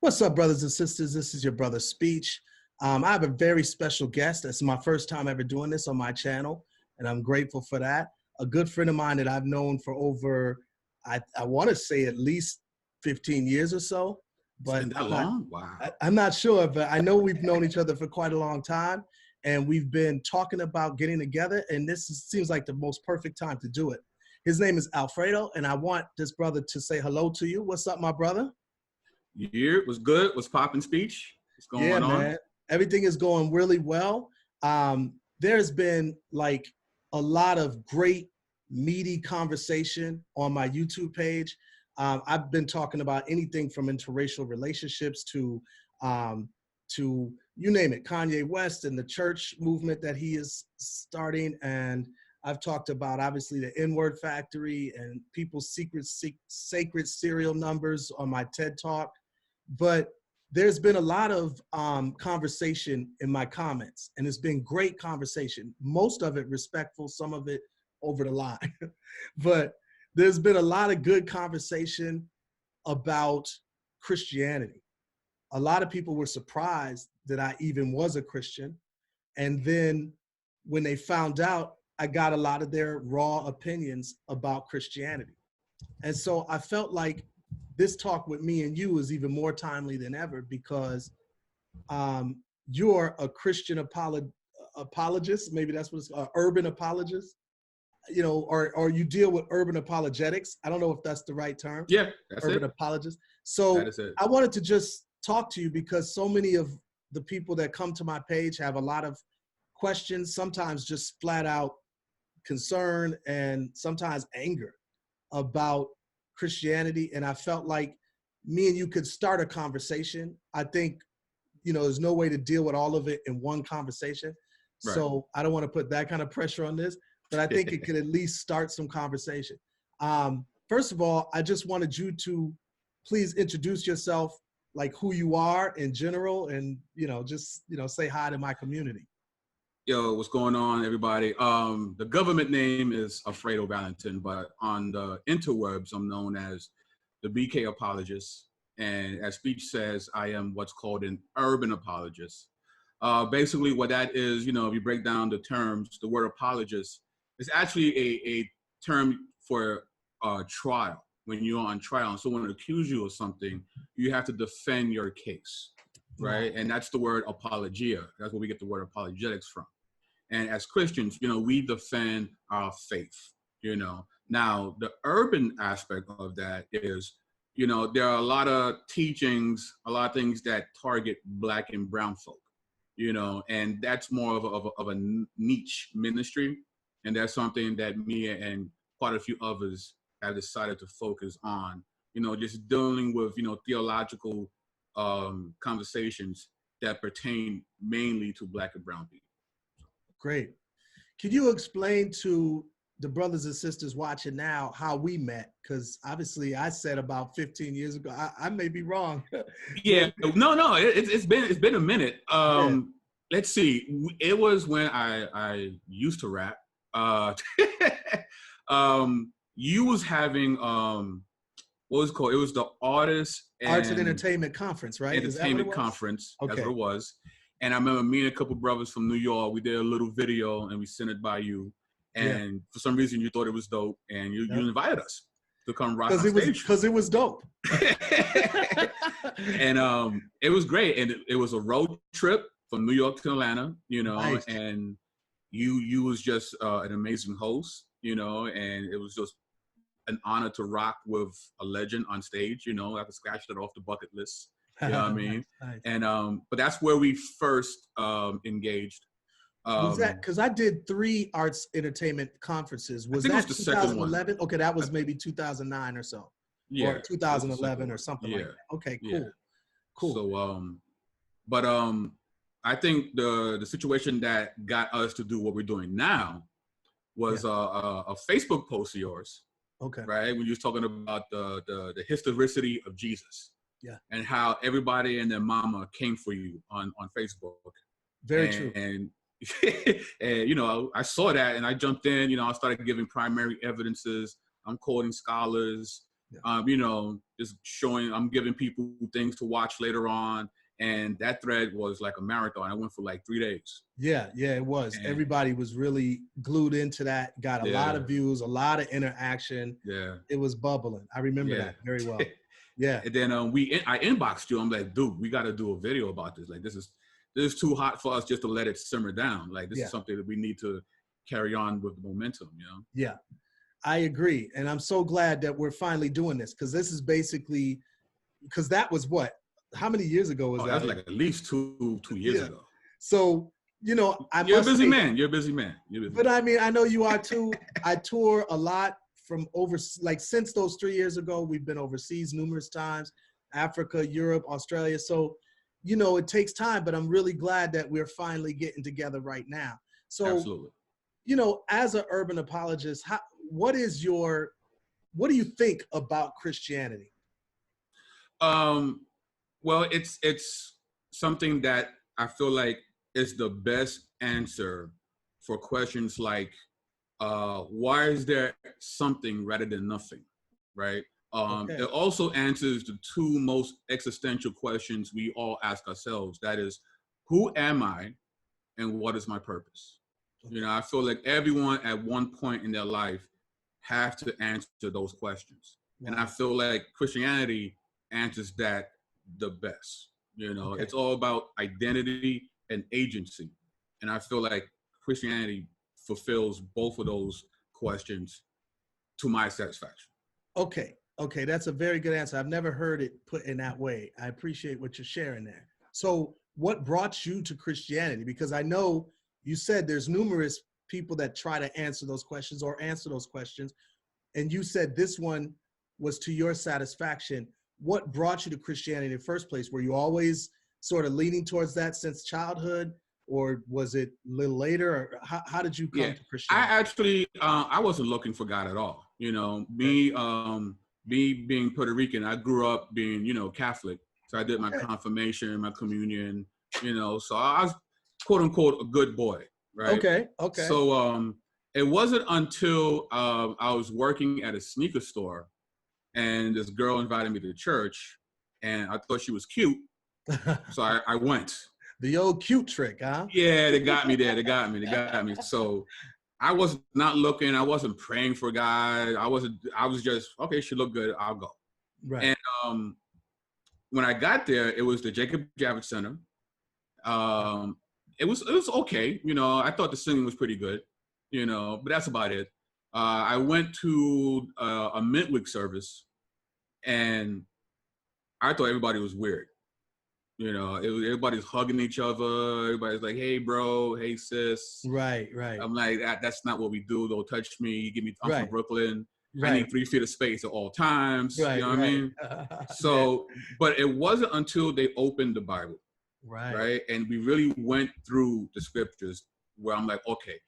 What's up, brothers and sisters? This is your brother Speech. I have a very special guest. It's my first time ever doing this on my channel, and I'm grateful for that. A good friend of mine that I've known for over, I want to say at least 15 years or so. But it's been that long? Wow. I'm not sure, but I know we've known each other for quite a long time, and we've been talking about getting together, and seems like the most perfect time to do it. His name is Alfredo, and I want this brother to say hello to you. What's up, my brother? Yeah, was good. Was popping Speech. What's going on? Man. Everything is going really well. There's been like a lot of great meaty conversation on my YouTube page. I've been talking about anything from interracial relationships to you name it, Kanye West and the church movement that he is starting. And I've talked about obviously the N-word factory and people's sacred serial numbers on my TED Talk. But there's been a lot of conversation in my comments, and it's been great conversation. Most of it respectful, some of it over the line. But there's been a lot of good conversation about Christianity. A lot of people were surprised that I even was a Christian. And then when they found out, I got a lot of their raw opinions about Christianity. And so I felt like this talk with me and you is even more timely than ever because you're a Christian apologist, maybe that's what it's called, urban apologist, you know, or you deal with urban apologetics. I don't know if that's the right term. Yeah, that's urban apologist. So I wanted to just talk to you because so many of the people that come to my page have a lot of questions, sometimes just flat out concern and sometimes anger about Christianity, and I felt like me and you could start a conversation. I think, you know, there's no way to deal with all of it in one conversation. Right. So I don't want to put that kind of pressure on this, but I think it could at least start some conversation. First of all, I just wanted you to please introduce yourself, like who you are in general, and, you know, just, you know, say hi to my community. Yo, what's going on, everybody? The government name is Alfredo Valentin, but on the interwebs, I'm known as the BK Apologist. And as Speech says, I am what's called an urban apologist. Basically, what that is, you know, if you break down the terms, the word apologist is actually a term for trial. When you're on trial and someone accuses you of something, you have to defend your case. Right? And that's the word apologia. That's where we get the word apologetics from. And as Christians, you know, we defend our faith, you know. Now, the urban aspect of that is, you know, there are a lot of teachings, a lot of things that target Black and brown folk, you know, and that's more of a niche ministry. And that's something that me and quite a few others have decided to focus on, you know, just dealing with, you know, theological conversations that pertain mainly to Black and brown people. Great. Can you explain to the brothers and sisters watching now how we met? Because obviously I said about 15 years ago. I may be wrong. Yeah, no, it's been a minute. Let's see. It was when I used to rap. You was having what was it called? It was the Arts and Entertainment Conference, right? Entertainment Conference. Okay. That's what it was. And I remember me and a couple brothers from New York, we did a little video and we sent it by you. And for some reason you thought it was dope and you invited us to come rock on stage. Because it was dope. And it was great. And it was a road trip from New York to Atlanta, you know, nice. And you was just an amazing host, you know, and it was just an honor to rock with a legend on stage, you know. I could scratch that off the bucket list. You know what I mean? Nice. And but that's where we first engaged. Was that because I did 3 arts entertainment conferences? Was that 2011? Okay, that was maybe 2009 or so. Yeah, or 2011 or something like that. Okay, cool, cool. So but I think the situation that got us to do what we're doing now was a Facebook post of yours. Okay. Right, when you was talking about the historicity of Jesus. Yeah. And how everybody and their mama came for you on Facebook. Very true. And and you know, I saw that and I jumped in, you know, I started giving primary evidences. I'm quoting scholars, You know, just showing, I'm giving people things to watch later on. And that thread was like a marathon. I went for like 3 days. Yeah, it was. And Everybody was really glued into that, got a lot of yeah, views, a lot of interaction. yeah, It was bubbling. I remember yeah. that very well. Yeah. And then I inboxed you. I'm like, dude, we got to do a video about this. Like, this is too hot for us just to let it simmer down. Like, this Yeah. is something that we need to carry on with momentum, you know? Yeah, I agree. And I'm so glad that we're finally doing this, because this is basically, because that was what? How many years ago was Oh, that? that's like at least two years Yeah. ago. So, you know, I You're a must busy say, man. You're a busy man. but I mean, I know you are too. I tour a lot from like since those 3 years ago, we've been overseas numerous times, Africa, Europe, Australia. So, you know, it takes time, but I'm really glad that we're finally getting together right now. So, Absolutely. you know, as an urban apologist, what do you think about Christianity? Well, it's something that I feel like is the best answer for questions like, why is there something rather than nothing, right? Okay. It also answers the two most existential questions we all ask ourselves. That is, who am I, and what is my purpose? Okay. You know, I feel like everyone at one point in their life have to answer those questions, and I Wow. feel like Christianity answers that the best. You know, Okay. it's all about identity and agency. And I feel like Christianity fulfills both of those questions to my satisfaction. Okay. Okay. That's a very good answer. I've never heard it put in that way. I appreciate what you're sharing there. So, what brought you to Christianity? Because I know you said there's numerous people that try to answer those questions or answer those questions. And you said this one was to your satisfaction. What brought you to Christianity in the first place? Were you always sort of leaning towards that since childhood, or was it a little later? Or how did you come Yeah, to I Christianity? actually I wasn't looking for God at all. You know, Okay. me being Puerto Rican, I grew up being, you know, Catholic. So I did my Okay. confirmation, my communion, you know, so I was quote unquote a good boy, right? Okay. Okay. So it wasn't until I was working at a sneaker store and this girl invited me to church and I thought she was cute. So I went. The old cute trick, huh? Yeah, they got me there. They got me. So I was not looking. I wasn't praying for God. I was just, okay, she looked good. I'll go. Right. And when I got there, it was the Jacob Javits Center. Um, it was okay. You know, I thought the singing was pretty good. You know, but that's about it. I went to a midweek service, and I thought everybody was weird. You know, everybody's hugging each other. Everybody's like, "Hey, bro. Hey, sis." Right. Right. I'm like, that's not what we do. Don't touch me. Give me. I'm from Right. Brooklyn. I Right. need 3 feet of space at all times. You Right. know what I Right. mean? Yeah. So, but it wasn't until they opened the Bible, Right. right, and we really went through the scriptures where I'm like, okay,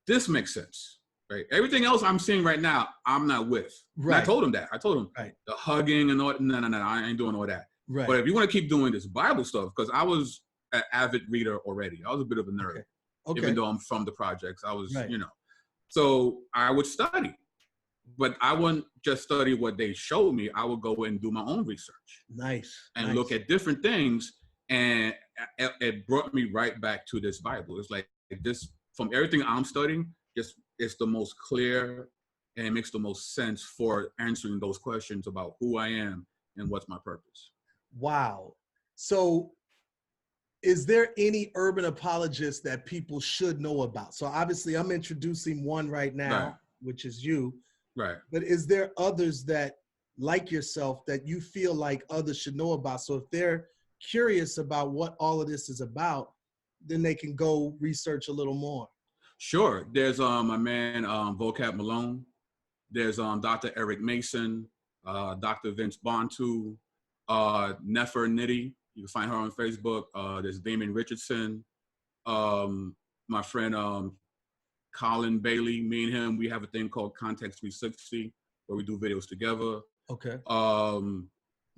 this makes sense, right? Everything else I'm seeing right now, I'm not with. And I Right. told him that. I told him Right. the hugging and all. No, no, no, I ain't doing all that. But Right. if you want to keep doing this Bible stuff, because I was an avid reader already, I was a bit of a nerd. Okay. Even Okay. though I'm from the projects, I was, Right. you know. So I would study, but I wouldn't just study what they showed me. I would go and do my own research Nice. and look Nice. at different things. And it brought me right back to this Bible. It's like this, from everything I'm studying, just it's the most clear and it makes the most sense for answering those questions about who I am and what's my purpose. Wow. So, is there any urban apologists that people should know about? So obviously I'm introducing one right Right, now, which is you, right. but is there others that, like yourself, that you feel like others should know about? So if they're curious about what all of this is about, then they can go research a little more. Sure. There's my man Vocab Malone. There's Dr. Eric Mason, Dr. Vince Bontu, Nefer Nitty. You can find her on Facebook. There's Damon Richardson. My friend Colin Bailey. Me and him, we have a thing called Context 360 where we do videos together. Okay.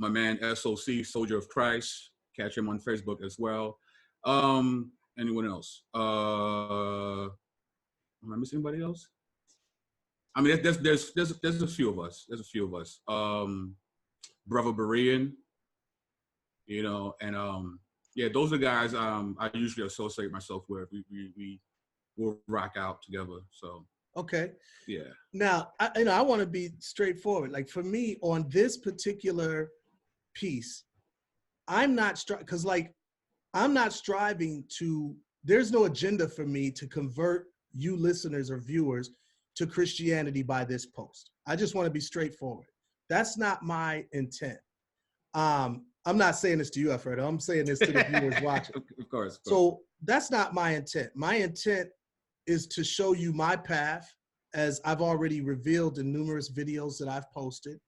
My man SOC, Soldier of Christ. Catch him on Facebook as well. Anyone else? Am I missing anybody else? I mean, there's a few of us. There's a few of us. Brother Berean, you know, and yeah, those are guys I usually associate myself with. We will rock out together. So Okay. yeah. Now, I want to be straightforward. Like for me on this particular piece, I'm not because like I'm not striving to. There's no agenda for me to convert you listeners or viewers to Christianity by this post. I just want to be straightforward. That's not my intent. I'm not saying this to you, Alfredo. I'm saying this to the viewers watching. Of course. So that's not my intent. My intent is to show you my path, as I've already revealed in numerous videos that I've posted.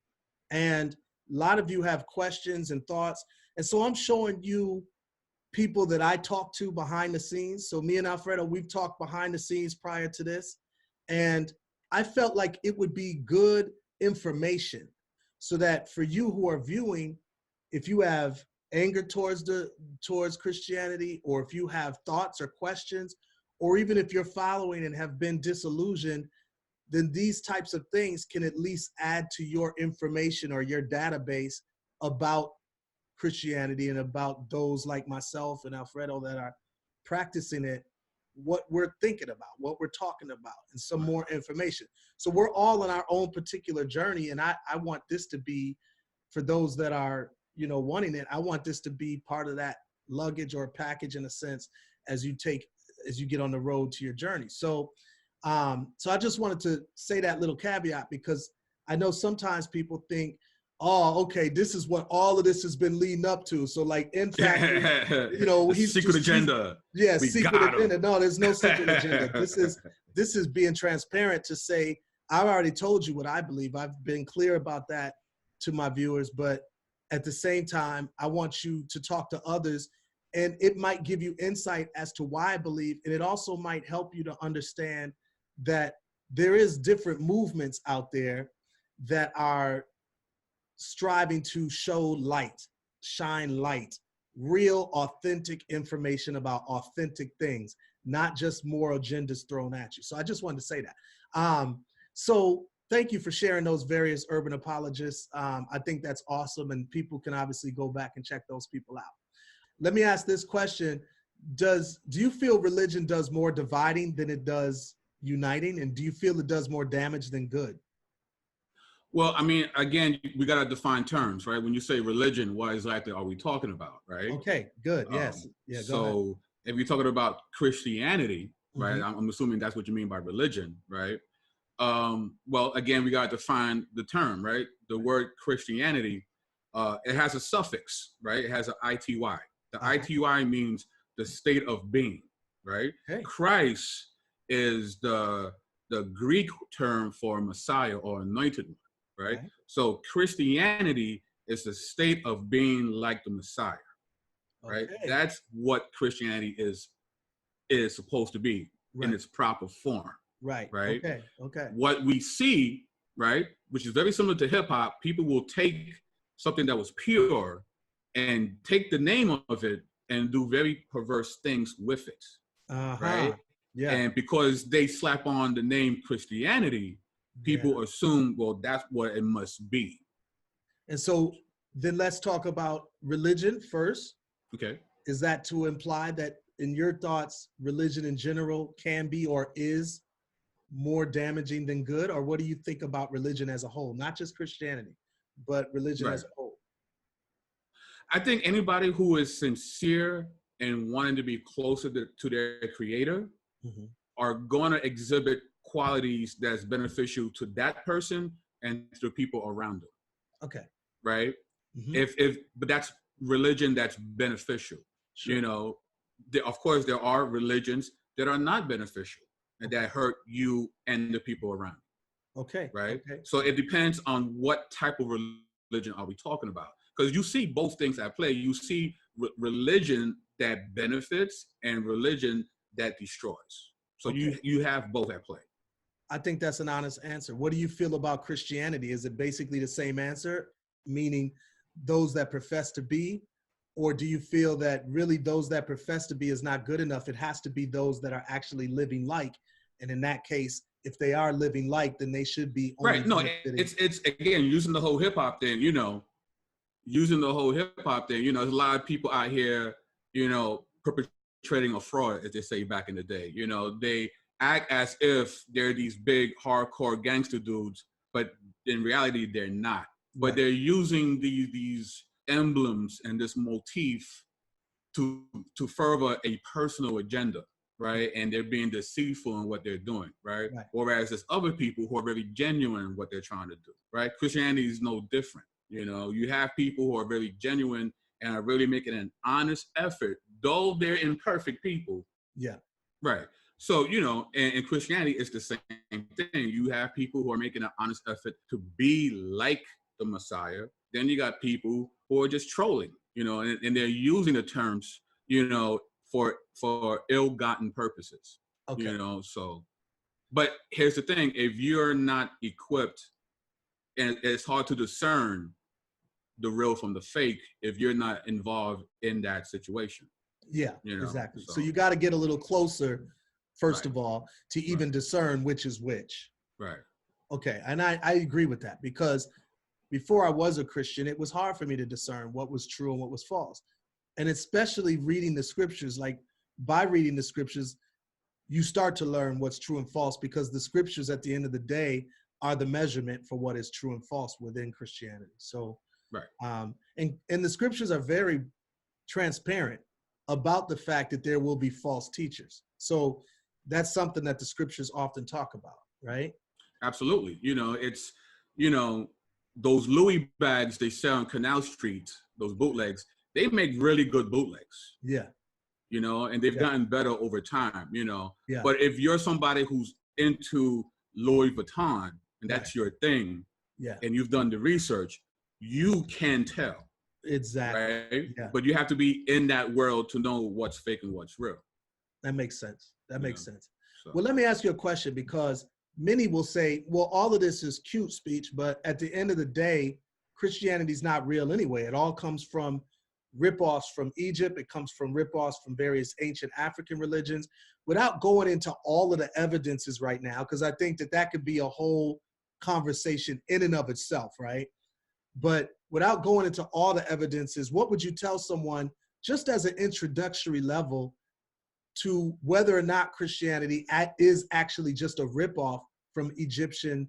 And a lot of you have questions and thoughts. And so I'm showing you people that I talk to behind the scenes. So me and Alfredo, we've talked behind the scenes prior to this. And I felt like it would be good information so that for you who are viewing, if you have anger towards Christianity, or if you have thoughts or questions, or even if you're following and have been disillusioned, then these types of things can at least add to your information or your database about Christianity and about those like myself and Alfredo that are practicing it, what we're thinking about, what we're talking about, and some more information. So we're all on our own particular journey, and I want this to be, for those that are, you know, wanting it, I want this to be part of that luggage or package in a sense as you get on the road to your journey. So I just wanted to say that little caveat, because I know sometimes people think, oh, okay, this is what all of this has been leading up to. So like, in fact, you know, he's secret agenda. Yeah, secret agenda. No, there's no secret agenda. This is being transparent to say, I've already told you what I believe. I've been clear about that to my viewers, but at the same time, I want you to talk to others, and it might give you insight as to why I believe, and it also might help you to understand that there is different movements out there that are striving to show light, shine light, real, authentic information about authentic things, not just moral agendas thrown at you. So I just wanted to say that. So thank you for sharing those various urban apologists. I think that's awesome, and people can obviously go back and check those people out. Let me ask this question. Do you feel religion does more dividing than it does uniting? And do you feel it does more damage than good? Well, I mean, again, we got to define terms, right? When you say religion, what exactly are we talking about, right? Okay, good. Yes. Yeah. So if you're talking about Christianity, right, I'm assuming that's what you mean by religion, right? Well, again, we got to define the term, right? The word Christianity, it has a suffix, right? It has an ity. The ity means the state of being, right? Okay. Christ is the Greek term for Messiah or anointed one, right? So Christianity is the state of being like the Messiah, right? Okay. That's what Christianity is supposed to be in its proper form. Right. Okay. What we see, right, which is very similar to hip hop, people will take something that was pure and take the name of it and do very perverse things with it. Right? Yeah. And because they slap on the name Christianity, people assume, well, that's what it must be. And so then let's talk about religion first. Okay. Is that to imply that, in your thoughts, religion in general can be or is more damaging than good? Or what do you think about religion as a whole? Not just Christianity, but religion as a whole. I think anybody who is sincere and wanting to be closer to their creator are going to exhibit qualities that's beneficial to that person and to the people around them. Okay. Right? But that's religion that's beneficial. Sure. You know, of course, there are religions that are not beneficial and that hurt you and the people around you. Okay. Right? Okay. So it depends on what type of religion are we talking about. Because you see both things at play. You see religion that benefits and religion that destroys. So you have both at play. I think that's an honest answer. What do you feel about Christianity? Is it basically the same answer, meaning those that profess to be? Or do you feel that really those that profess to be is not good enough? It has to be those that are actually living like, and in that case, if they are living like, then they should be only Right. No, benefiting. it's again, using the whole hip hop thing, using the whole hip hop thing, there's a lot of people out here, perpetrating a fraud, as they say back in the day. They act as if they're these big hardcore gangster dudes, but in reality, they're not. But Right. they're using these emblems and this motif to further a personal agenda, right? And they're being deceitful in what they're doing, right? Right. Whereas there's other people who are very genuine in what they're trying to do, right? Christianity is no different. You have people who are very genuine and are really making an honest effort, though they're imperfect people. Yeah. Right. So, in Christianity, it's the same thing. You have people who are making an honest effort to be like the Messiah. Then you got people who are just trolling, and they're using the terms, for ill-gotten purposes. Okay. So, but here's the thing: if you're not equipped, and it's hard to discern the real from the fake if you're not involved in that situation. Yeah, exactly. So So you got to get a little closer, first Right. of all, to even discern which is which. Right. Okay. And I agree with that, because before I was a Christian, it was hard for me to discern what was true and what was false. And especially reading the scriptures, like by reading the scriptures, you start to learn what's true and false, because the scriptures at the end of the day are the measurement for what is true and false within Christianity. So, Right. And the scriptures are very transparent about the fact that there will be false teachers. So that's something that the scriptures often talk about, right? Absolutely. It's, those Louis bags they sell on Canal Street, those bootlegs, they make really good bootlegs. Yeah. And they've gotten better over time, Yeah. But if you're somebody who's into Louis Vuitton and that's Right. your thing, Yeah. and you've done the research, you can tell. Exactly. Right. Yeah. But you have to be in that world to know what's fake and what's real. That makes sense. That makes sense. So. Well, let me ask you a question, because many will say, well, all of this is cute speech, but at the end of the day, Christianity is not real anyway. It all comes from ripoffs from Egypt. It comes from ripoffs from various ancient African religions. Without going into all of the evidences right now, because I think that could be a whole conversation in and of itself, right? But without going into all the evidences, what would you tell someone just as an introductory level to whether or not Christianity is actually just a ripoff from Egyptian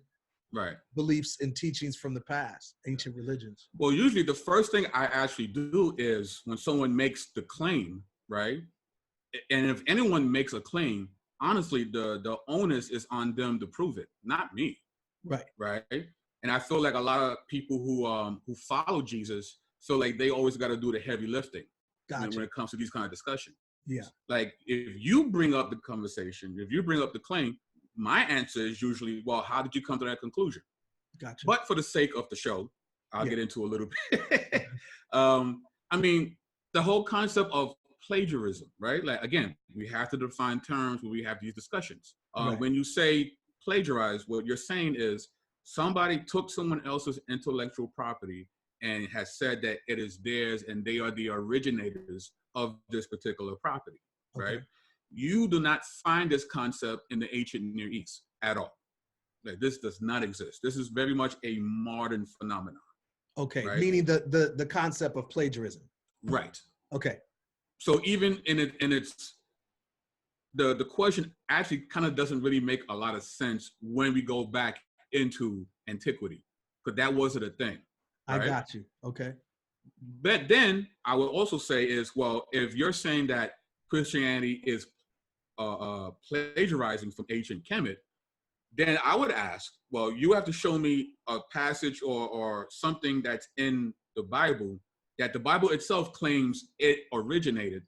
beliefs and teachings from the past, ancient religions? Well, usually the first thing I actually do is when someone makes the claim, right? And if anyone makes a claim, honestly, the onus is on them to prove it, not me. Right. Right. And I feel like a lot of people who follow Jesus feel like they always got to do the heavy lifting when it comes to these kind of discussions. Yeah. Like if you bring up the conversation, if you bring up the claim, my answer is usually, well, how did you come to that conclusion? Gotcha. But for the sake of the show, I'll get into a little bit. I mean, the whole concept of plagiarism, right? Like, again, we have to define terms when we have these discussions. When you say plagiarize, what you're saying is somebody took someone else's intellectual property and has said that it is theirs and they are the originators of this particular property, right? You do not find this concept in the ancient Near East at all. Like, this does not exist. This is very much a modern phenomenon. Okay, right? Meaning the concept of plagiarism. Right. Okay. So even the question actually kind of doesn't really make a lot of sense when we go back into antiquity, because that wasn't a thing. Right? I got you. Okay. But then I would also say is, well, if you're saying that Christianity is plagiarizing from ancient Kemet, then I would ask, well, you have to show me a passage or something that's in the Bible that the Bible itself claims it originated.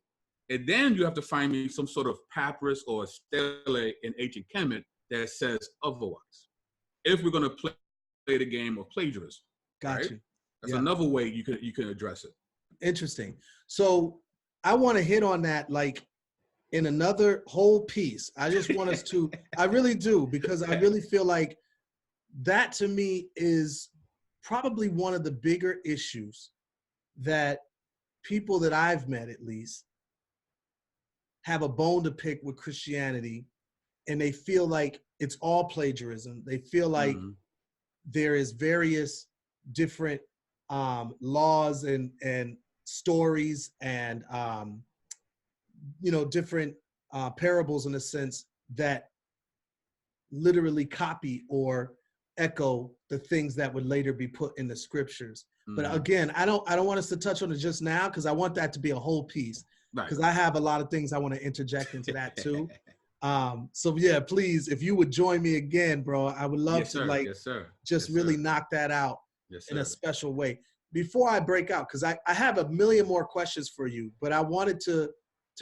And then you have to find me some sort of papyrus or stele in ancient Kemet that says otherwise, if we're going to play the game of plagiarism. Got right? you. That's another way you can address it. Interesting. So I want to hit on that like in another whole piece. I just want us to, I really do, because I really feel like that to me is probably one of the bigger issues that people that I've met at least have a bone to pick with Christianity and they feel like it's all plagiarism. They feel like there is various different laws and stories and different parables in a sense that literally copy or echo the things that would later be put in the scriptures. But again, I don't want us to touch on it just now because I want that to be a whole piece. Because I have a lot of things I want to interject into that too. So yeah, please, if you would join me again, bro, I would love to just really knock that out in a special way. Before I break out, because I have a million more questions for you, but I wanted to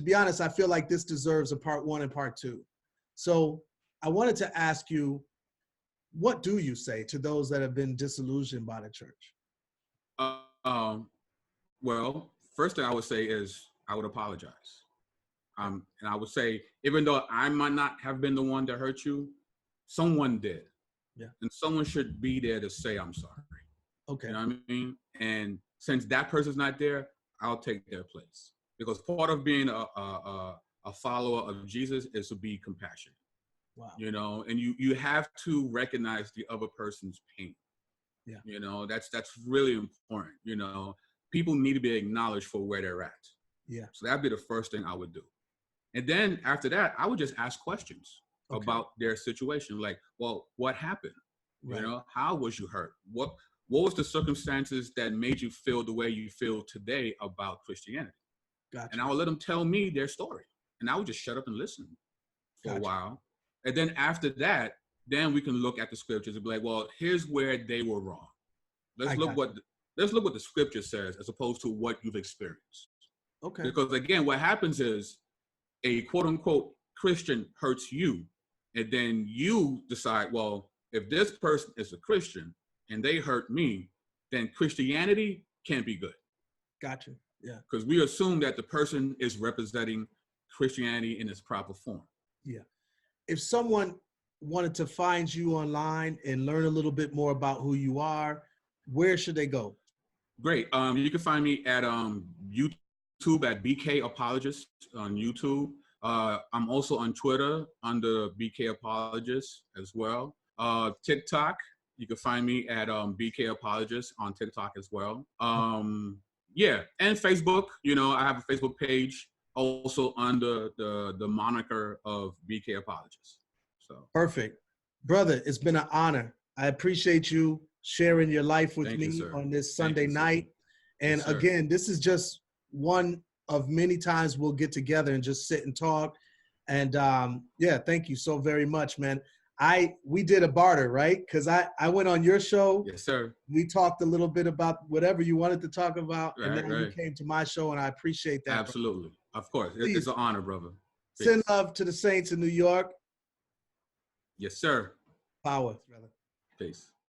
be honest, I feel like this deserves a part 1 and part 2. So I wanted to ask you, what do you say to those that have been disillusioned by the church? Well, first thing I would say is I would apologize. And I would say, even though I might not have been the one that hurt you, someone did. Yeah. And someone should be there to say, I'm sorry. Okay. You know what I mean? And since that person's not there, I'll take their place. Because part of being a follower of Jesus is to be compassionate. Wow. You know, and you have to recognize the other person's pain. Yeah. You know, that's really important. You know, people need to be acknowledged for where they're at. Yeah. So that'd be the first thing I would do. And then after that, I would just ask questions about their situation. Like, well, what happened? Right. You know, how was you hurt? What was the circumstances that made you feel the way you feel today about Christianity? Gotcha. And I would let them tell me their story. And I would just shut up and listen for a while. And then after that, then we can look at the scriptures and be like, well, here's where they were wrong. Let's look what the scripture says as opposed to what you've experienced. Okay. Because again, what happens is a quote unquote Christian hurts you. And then you decide, well, if this person is a Christian and they hurt me, then Christianity can't be good. Gotcha. Yeah. Because we assume that the person is representing Christianity in its proper form. Yeah. If someone wanted to find you online and learn a little bit more about who you are, where should they go? Great. You can find me at YouTube at BK Apologist on YouTube. I'm also on Twitter under BK Apologist as well. TikTok, you can find me at BK Apologist on TikTok as well. Yeah, and Facebook. You know, I have a Facebook page also under the moniker of BK Apologist. So perfect, brother. It's been an honor. I appreciate you sharing your life with me on this Sunday night. And again, this is just one of many times we'll get together and just sit and talk. And yeah, thank you so very much, man. We did a barter, right? Because I went on your show. Yes, sir. We talked a little bit about whatever you wanted to talk about, and then you came to my show, and I appreciate that. Absolutely. Bro. Of course. Please, it's an honor, brother. Peace. Send love to the Saints in New York. Yes, sir. Power, brother. Peace.